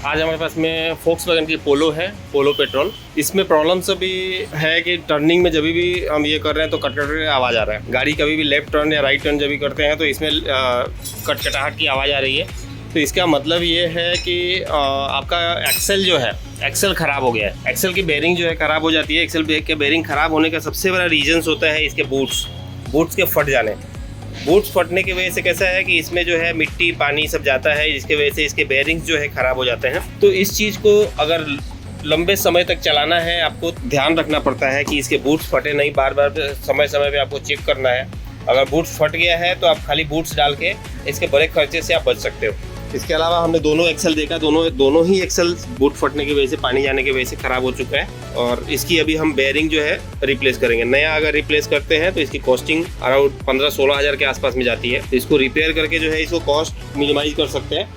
आज हमारे पास में Volkswagen की पोलो है, पोलो पेट्रोल। इसमें प्रॉब्लम अभी है कि टर्निंग में जब भी हम ये कर रहे हैं तो कटकट आवाज़ आ रहा है। गाड़ी कभी भी लेफ्ट टर्न या राइट टर्न जब भी करते हैं तो इसमें कटकटाहट की आवाज़ आ रही है। तो इसका मतलब ये है कि आपका एक्सेल जो है, एक्सेल ख़राब हो गया है। एक्सेल की बेयरिंग जो है ख़राब हो जाती है। एक्सेल के बेयरिंग ख़राब होने का सबसे बड़ा रीजन्स होता है इसके बूट्स के फट जाने। बूट्स फटने की वजह से कैसा है कि इसमें जो है मिट्टी पानी सब जाता है, जिसके वजह से इसके बेयरिंग्स जो है ख़राब हो जाते हैं। तो इस चीज़ को अगर लंबे समय तक चलाना है, आपको ध्यान रखना पड़ता है कि इसके बूट्स फटे नहीं। बार बार समय समय पे आपको चेक करना है। अगर बूट्स फट गया है तो आप खाली बूट्स डाल के इसके बड़े खर्चे से आप बच सकते हो। इसके अलावा हमने दोनों एक्सेल देखा, दोनों ही एक्सेल बूट फटने की वजह से, पानी जाने की वजह से ख़राब हो चुका है। और इसकी अभी हम बेयरिंग जो है रिप्लेस करेंगे। नया अगर रिप्लेस करते हैं तो इसकी कॉस्टिंग अराउंड 15-16 हज़ार के आसपास में जाती है। तो इसको रिपेयर करके जो है इसको कॉस्ट मिनिमाइज कर सकते हैं।